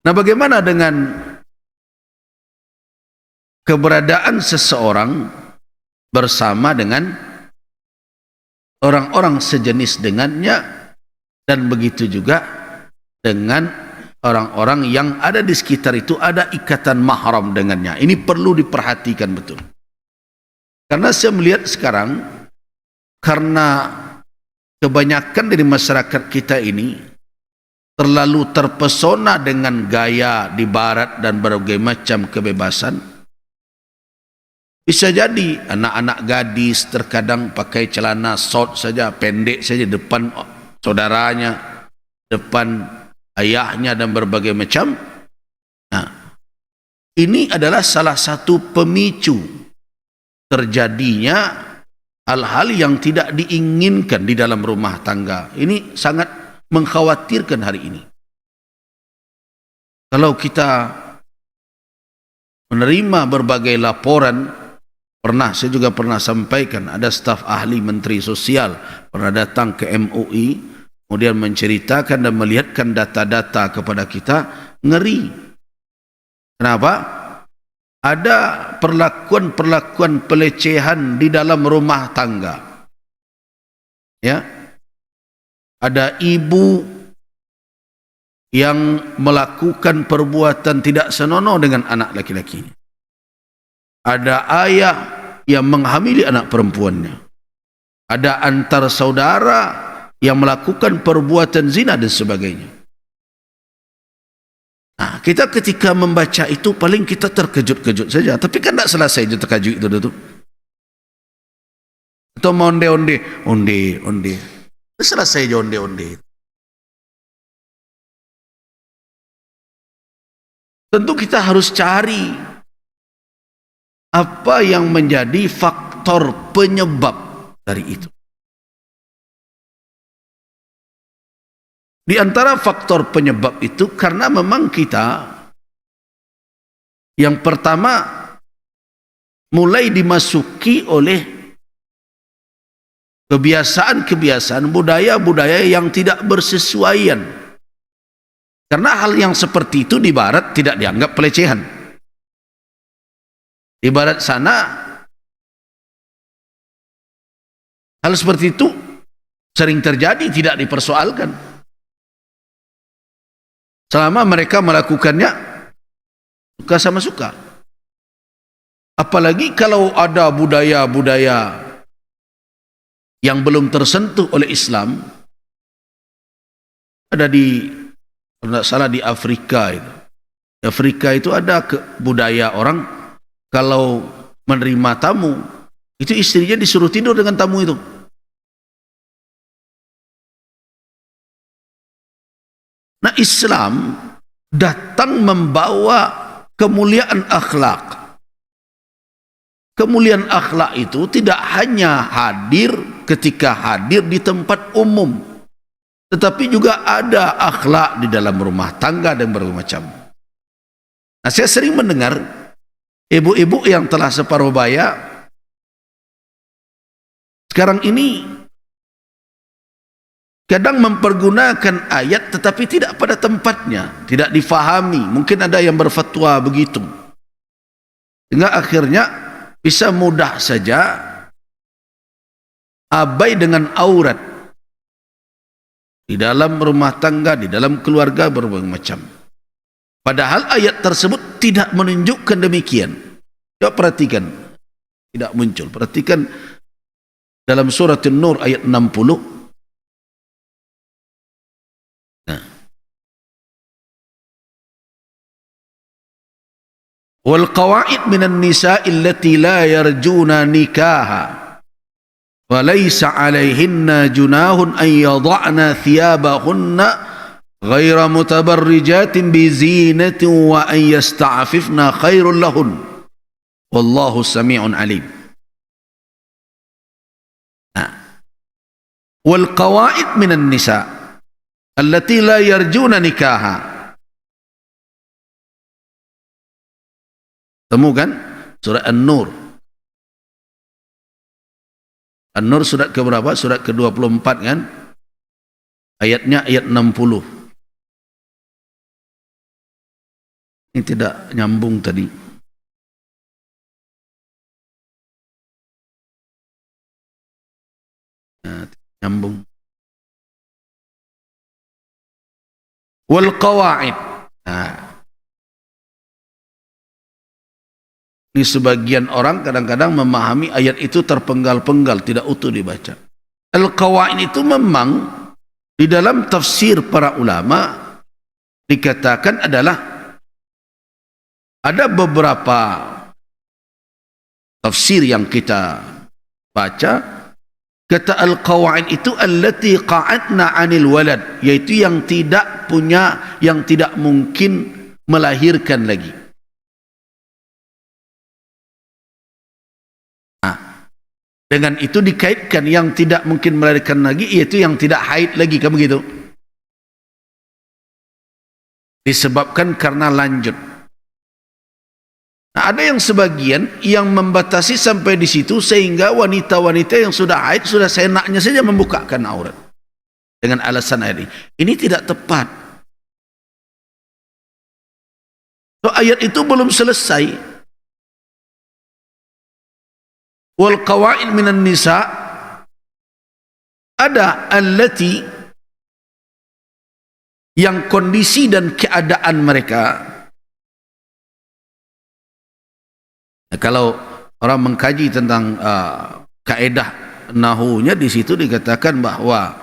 Nah, bagaimana dengan keberadaan seseorang bersama dengan orang-orang sejenis dengannya, dan begitu juga dengan orang-orang yang ada di sekitar itu ada ikatan mahram dengannya. Ini perlu diperhatikan betul. Karena saya melihat sekarang, karena kebanyakan dari masyarakat kita ini terlalu terpesona dengan gaya di barat dan berbagai macam kebebasan. Bisa jadi anak-anak gadis terkadang pakai celana short saja, pendek saja depan saudaranya, depan ayahnya dan berbagai macam. Nah, ini adalah salah satu pemicu terjadinya hal-hal yang tidak diinginkan di dalam rumah tangga. Ini sangat mengkhawatirkan hari ini. Kalau kita menerima berbagai laporan, saya juga pernah sampaikan, ada staf ahli Menteri Sosial pernah datang ke MUI, kemudian menceritakan dan melihatkan data-data kepada kita, ngeri. Kenapa? Ada perlakuan-perlakuan pelecehan di dalam rumah tangga. Ya. Ada ibu yang melakukan perbuatan tidak senonoh dengan anak laki-lakinya. Ada ayah yang menghamili anak perempuannya. Ada antar saudara yang melakukan perbuatan zina dan sebagainya. Nah, kita ketika membaca itu paling kita terkejut-kejut saja, tapi kan tidak selesai itu terkejut itu. Atau onde-onde. Selesai aja onde-onde. Tentu kita harus cari apa yang menjadi faktor penyebab dari itu. Di antara faktor penyebab itu, karena memang kita yang pertama mulai dimasuki oleh kebiasaan-kebiasaan, budaya-budaya yang tidak bersesuaian. Karena hal yang seperti itu di barat tidak dianggap pelecehan. Di barat sana hal seperti itu sering terjadi, tidak dipersoalkan. Selama mereka melakukannya suka sama suka. Apalagi kalau ada budaya-budaya yang belum tersentuh oleh Islam. Ada di, kalau tidak salah di Afrika itu. Afrika itu ada budaya orang kalau menerima tamu, itu istrinya disuruh tidur dengan tamu itu. Nah, Islam datang membawa kemuliaan akhlak. Kemuliaan akhlak itu tidak hanya hadir ketika hadir di tempat umum, tetapi juga ada akhlak di dalam rumah tangga dan berbagai macam. Nah, saya sering mendengar ibu-ibu yang telah separuh baya sekarang ini kadang mempergunakan ayat tetapi tidak pada tempatnya, tidak difahami. Mungkin ada yang berfatwa begitu, sehingga akhirnya bisa mudah saja abai dengan aurat di dalam rumah tangga, di dalam keluarga berbagai macam. Padahal ayat tersebut tidak menunjukkan demikian. Coba perhatikan, tidak muncul. Perhatikan dalam surat An-Nur ayat 60. Wal qawaid minan nisa'i allati la yarjuna nikaha wa laysa 'alayhinna junahun an yadh'na thiyabahunna ghayra mutabarrijatin bi zinatin wa an yasta'fifna khairul lahun wallahu sami'un 'alim. Wal qawaid minan nisa' allati la yarjuna nikaha. Temukan surat An-Nur. An-Nur surat ke berapa? Surat ke-24 kan? Ayatnya ayat 60. Ini tidak nyambung tadi. Nah, nyambung. Wal qawaid. Nah, ini sebagian orang kadang-kadang memahami ayat itu terpenggal-penggal, tidak utuh dibaca. Al-qawaid itu memang di dalam tafsir para ulama dikatakan adalah ada beberapa tafsir yang kita baca, kata al-qawaid itu allati qa'adna 'anil walad, yaitu yang tidak punya, yang tidak mungkin melahirkan lagi. Dengan itu dikaitkan yang tidak mungkin melahirkan lagi, yaitu yang tidak haid lagi, kan begitu? Disebabkan karena lanjut. Nah, ada yang sebagian yang membatasi sampai di situ sehingga wanita-wanita yang sudah haid sudah seenaknya saja membukakan aurat dengan alasan ayat ini. Ini tidak tepat. So, ayat itu belum selesai. Wal qawaid minan nisa, ada allati, yang kondisi dan keadaan mereka. Nah, kalau orang mengkaji tentang kaedah nahunya, di situ dikatakan bahwa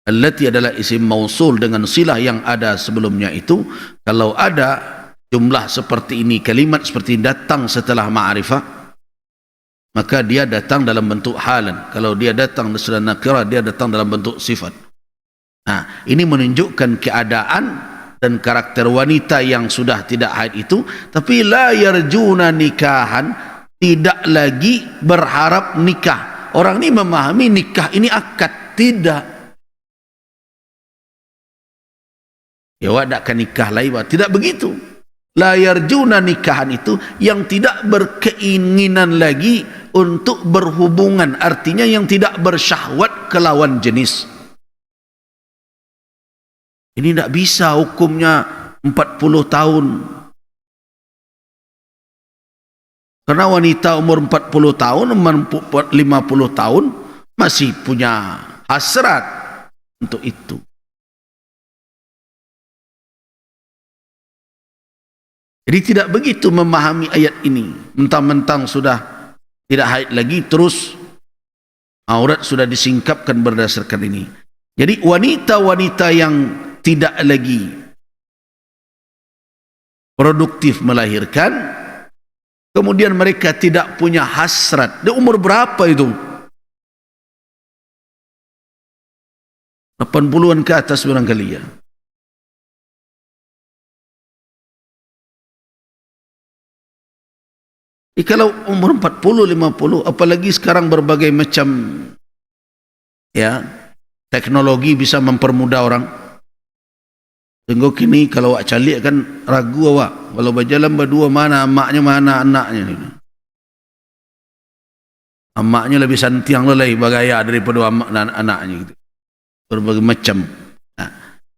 allati adalah isim mausul dengan silah yang ada sebelumnya itu. Kalau ada jumlah seperti ini, kalimat seperti ini datang setelah ma'rifah, maka dia datang dalam bentuk halan. Kalau dia datang sudah nakirah, dia datang dalam bentuk sifat. Nah, ini menunjukkan keadaan dan karakter wanita yang sudah tidak haid itu, tapi la yarjuna nikahan, tidak lagi berharap nikah. Orang ini memahami nikah ini akad, tidak. Ya wadakan nikah laiwa, tidak begitu. La yarjuna nikahan itu yang tidak berkeinginan lagi untuk berhubungan, artinya yang tidak bersyahwat ke lawan jenis. Ini tidak bisa hukumnya 40 tahun. Karena wanita umur 40 tahun, umur 50 tahun masih punya hasrat untuk itu. Jadi tidak begitu memahami ayat ini. Mentang-mentang sudah tidak haid lagi, terus aurat sudah disingkapkan berdasarkan ini. Jadi wanita-wanita yang tidak lagi produktif melahirkan, kemudian mereka tidak punya hasrat. Di umur berapa itu? 80-an ke atas barangkali ya. Kalau umur 40, 50, apalagi sekarang berbagai macam ya teknologi bisa mempermudah orang. Tengok kini kalau awak calik kan ragu awak. Kalau berjalan berdua, mana emaknya, mana anaknya. Emaknya lebih santiang lelai bergaya daripada anaknya gitu. Berbagai macam. Nah,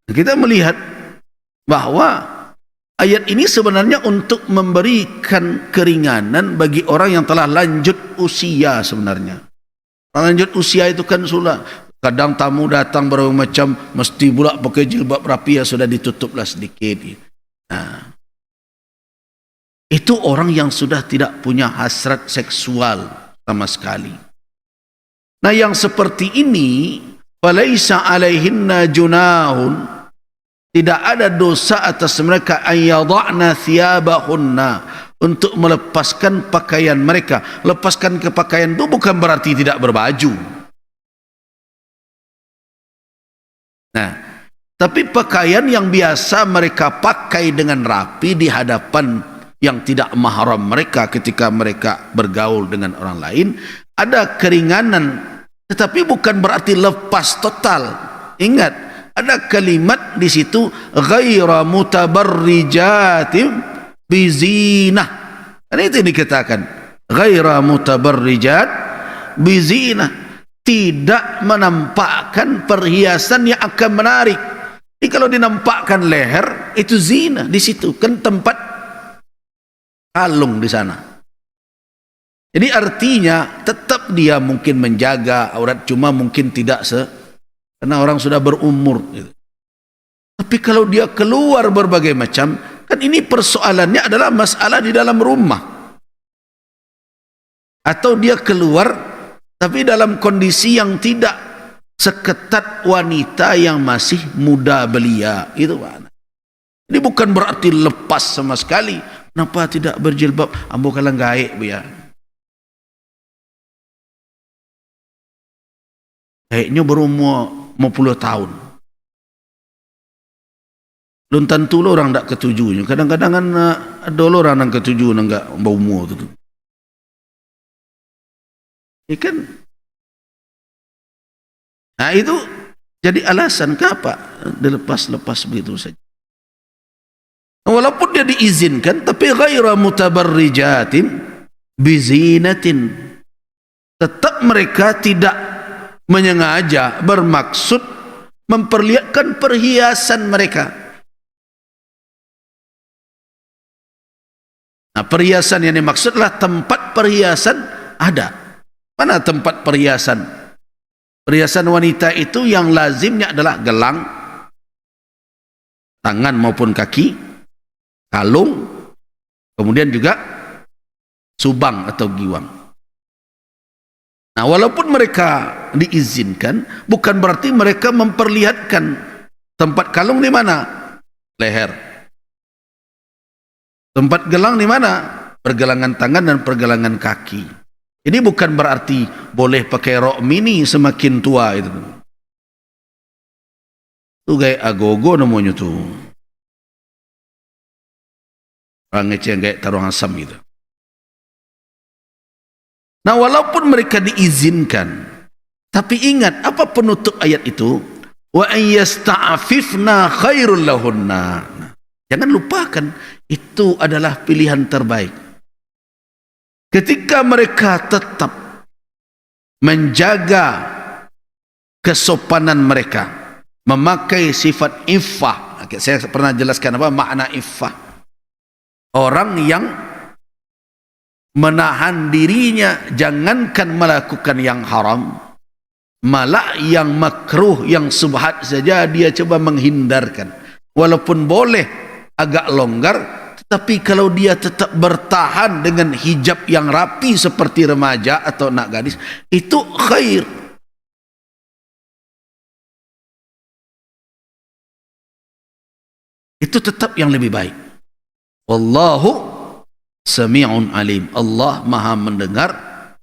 kita melihat bahwa ayat ini sebenarnya untuk memberikan keringanan bagi orang yang telah lanjut usia sebenarnya. Orang lanjut usia itu kan sudah, kadang tamu datang berbagai macam, mesti pula pakai jilbab rapi, ya sudah ditutuplah sedikit. Nah, itu orang yang sudah tidak punya hasrat seksual sama sekali. Nah, yang seperti ini, falaisa alaihinna junahun, tidak ada dosa atas mereka ayyadha'na thiyabahunna, untuk melepaskan pakaian mereka. Lepaskan kepakaian itu bukan berarti tidak berbaju. Nah, tapi pakaian yang biasa mereka pakai dengan rapi di hadapan yang tidak mahram mereka ketika mereka bergaul dengan orang lain, ada keringanan, tetapi bukan berarti lepas total. Ingat, ada kalimat di situ ghaira mutabarrijatim bizinah. Kan itu dikatakan ghaira mutabarrijat bizinah, tidak menampakkan perhiasan yang akan menarik. Jadi kalau dinampakkan leher itu zina, di situ kan tempat kalung di sana. Jadi artinya tetap dia mungkin menjaga aurat, cuma mungkin tidak karena orang sudah berumur gitu. Tapi kalau dia keluar berbagai macam, kan ini persoalannya adalah masalah di dalam rumah. Atau dia keluar tapi dalam kondisi yang tidak seketat wanita yang masih muda belia, itu mana. Ini bukan berarti lepas sama sekali. Kenapa tidak berjilbab? Ambo kalang gaik ya. Kayaknya berumur 50 tahun. Belum tentu lo orang tak ketujuhnya. Kadang-kadang kan ada orang yang ketujuh enggak berumur tu. Ikan. Nah itu jadi alasan kenapa dilepas-lepas begitu saja. Walaupun dia diizinkan, tapi ghaira mutabarrijatin bizinatin. Tetap mereka tidak menyengaja bermaksud memperlihatkan perhiasan mereka. Nah, perhiasan yang dimaksudlah tempat perhiasan ada. Mana tempat perhiasan? Perhiasan wanita itu yang lazimnya adalah gelang, tangan maupun kaki, kalung, kemudian juga subang atau giwang. Nah, walaupun mereka diizinkan, bukan berarti mereka memperlihatkan. Tempat kalung di mana? Leher. Tempat gelang di mana? Pergelangan tangan dan pergelangan kaki. Ini bukan berarti boleh pakai rok mini semakin tua itu. Itu gaya agogo namanya tuh. Orang ngeceh gaya taruh asam gitu. Nah, walaupun mereka diizinkan, tapi ingat apa penutup ayat itu? Wa ayyasta'afifna khairul lahunna. Jangan lupakan, itu adalah pilihan terbaik. Ketika mereka tetap menjaga kesopanan mereka, memakai sifat iffah. Saya pernah jelaskan apa makna iffah. Orang yang menahan dirinya, jangankan melakukan yang haram, malah yang makruh, yang subhat saja dia coba menghindarkan. Walaupun boleh agak longgar, tetapi kalau dia tetap bertahan dengan hijab yang rapi seperti remaja atau anak gadis, itu khair. Itu tetap yang lebih baik. Wallahu Sami'un alim. Allah maha mendengar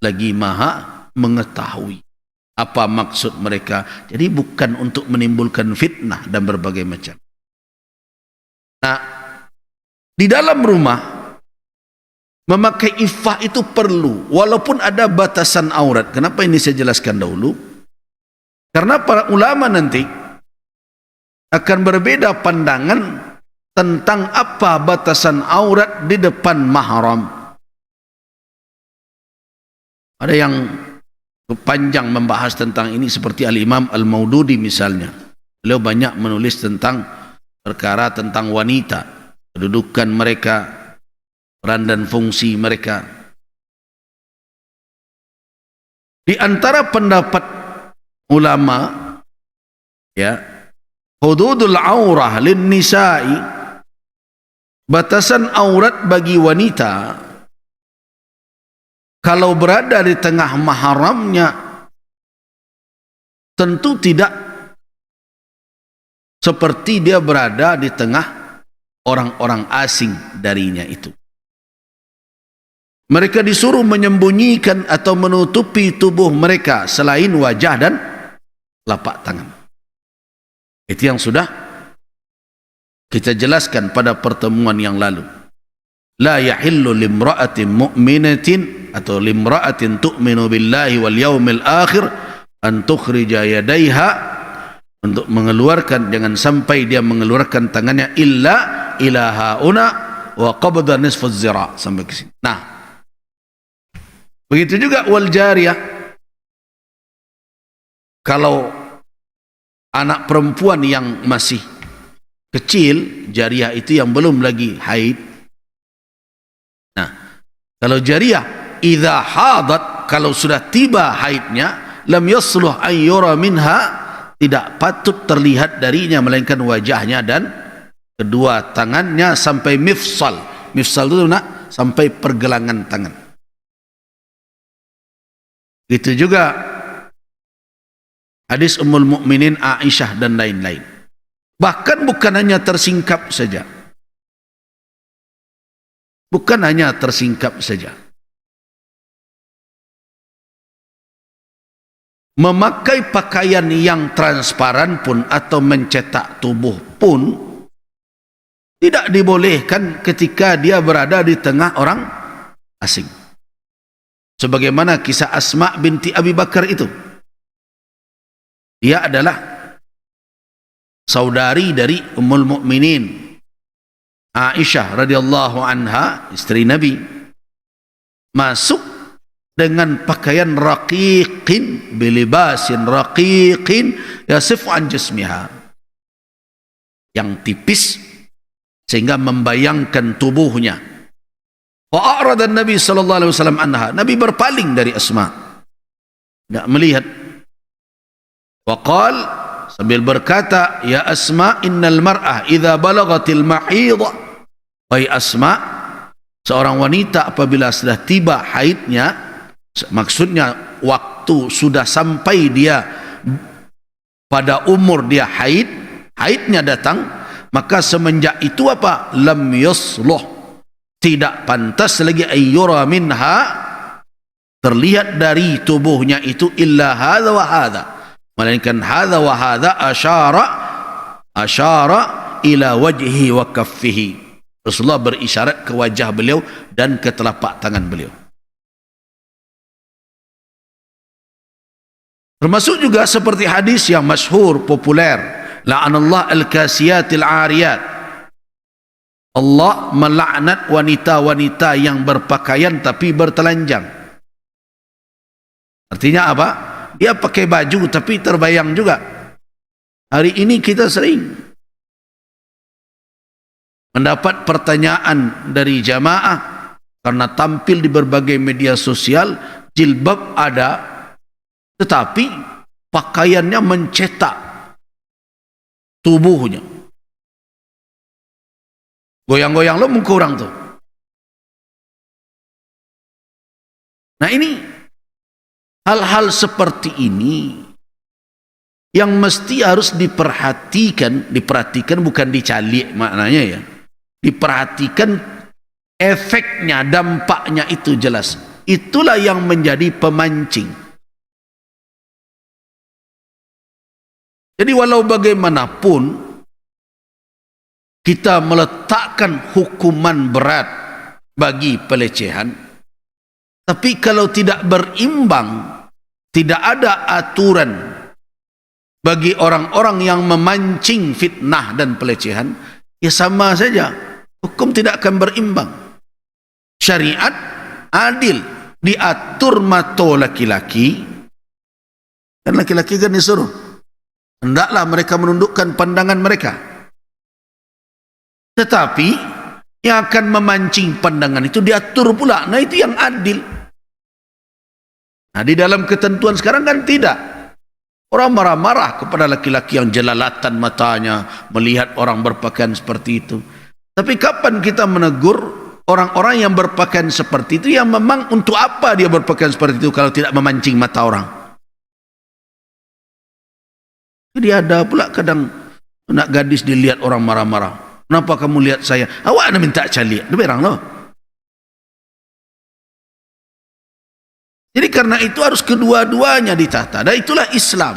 lagi maha mengetahui apa maksud mereka. Jadi bukan untuk menimbulkan fitnah dan berbagai macam. Nah, di dalam rumah memakai iffah itu perlu, walaupun ada batasan aurat. Kenapa ini saya jelaskan dahulu? Karena para ulama nanti akan berbeda pandangan tentang apa batasan aurat di depan mahram. Ada yang panjang membahas tentang ini seperti Al-Imam Al-Maududi misalnya. Beliau banyak menulis tentang perkara tentang wanita, kedudukan mereka, peran dan fungsi mereka. Di antara pendapat ulama, ya, hududul aurah lin nisa'i, batasan aurat bagi wanita kalau berada di tengah mahramnya tentu tidak seperti dia berada di tengah orang-orang asing darinya itu. Mereka disuruh menyembunyikan atau menutupi tubuh mereka selain wajah dan telapak tangan. Itu yang sudah kita jelaskan pada pertemuan yang lalu. La yahillu limra'atin mu'minatin atau limra'atin tu'minu billahi wal yawmil akhir an tukhrija yadaiha, untuk mengeluarkan, jangan sampai dia mengeluarkan tangannya illa ila hauna wa qabda nisfu zira', sampai ke sini. Nah, begitu juga wal jariyah. Kalau anak perempuan yang masih kecil, jariah itu yang belum lagi haid. Nah, Kalau jariyah, idza hadat, kalau sudah tiba haidnya, lam yasluh an yura minha, tidak patut terlihat darinya melainkan wajahnya dan kedua tangannya sampai mifsal. Mifsal itu nak sampai pergelangan tangan. Itu juga hadis Ummul Mukminin Aisyah dan lain-lain. Bahkan bukan hanya tersingkap saja. Bukan hanya tersingkap saja. Memakai pakaian yang transparan pun atau mencetak tubuh pun tidak dibolehkan ketika dia berada di tengah orang asing. Sebagaimana kisah Asma binti Abi Bakar itu. Dia adalah saudari dari Ummul Mukminin Aisyah radhiyallahu anha, istri Nabi. Masuk dengan pakaian raqiqin, bilibasin raqiqin yasif an jismiha, yang tipis sehingga membayangkan tubuhnya. Fa'arada Nabi sallallahu alaihi wasallam anha, Nabi berpaling dari Asma, tidak melihat. Waqal, sambil berkata, ya Asma, innal mar'ah idza balagatil mahidha, wahai Asma, seorang wanita apabila sudah tiba haidnya, maksudnya waktu sudah sampai dia pada umur dia haidnya datang, maka semenjak itu apa? Lam yusluh, tidak pantas lagi ayyura minha, terlihat dari tubuhnya itu illa hadha wa hadha, melainkan hadha wa hadha asyara ila wajhi wa kaffihi. Rasulullah berisyarat ke wajah beliau dan ke telapak tangan beliau. Termasuk juga seperti hadis yang masyhur populer, la'anallah al-kasiyatil 'ariyat, Allah melaknat wanita-wanita yang berpakaian tapi bertelanjang. Artinya apa? Dia pakai baju tapi terbayang juga. Hari ini kita sering mendapat pertanyaan dari jamaah karena tampil di berbagai media sosial, jilbab ada tetapi pakaiannya mencetak tubuhnya. Goyang-goyang lo muka orang tuh. Nah ini hal-hal seperti ini yang mesti harus diperhatikan bukan dicalik maknanya ya. Diperhatikan efeknya, dampaknya itu jelas. Itulah yang menjadi pemancing. Jadi walau bagaimanapun kita meletakkan hukuman berat bagi pelecehan, tapi kalau tidak berimbang, tidak ada aturan bagi orang-orang yang memancing fitnah dan pelecehan, ya sama saja, hukum tidak akan berimbang. Syariat adil, diatur mata laki-laki, dan laki-laki kan disuruh hendaklah mereka menundukkan pandangan mereka. Tetapi yang akan memancing pandangan itu diatur pula. Nah itu yang adil. Nah di dalam ketentuan sekarang kan tidak. Orang marah-marah kepada laki-laki yang jelalatan matanya melihat orang berpakaian seperti itu. Tapi kapan kita menegur orang-orang yang berpakaian seperti itu, yang memang untuk apa dia berpakaian seperti itu kalau tidak memancing mata orang? Jadi ada pula kadang nak gadis dilihat orang marah-marah. Kenapa kamu lihat saya? Awak nak minta calik. Dia berang loh. Jadi karena itu harus kedua-duanya ditata. Dan itulah Islam.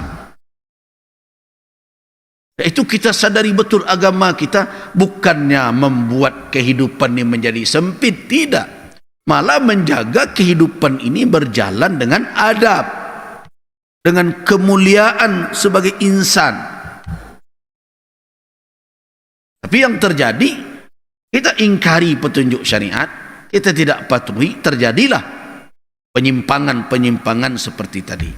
Dan itu kita sadari betul agama kita bukannya membuat kehidupan ini menjadi sempit. Tidak. Malah menjaga kehidupan ini berjalan dengan adab. Dengan kemuliaan sebagai insan. Tapi yang terjadi, kita ingkari petunjuk syariat, kita tidak patuhi, terjadilah penyimpangan-penyimpangan seperti tadi.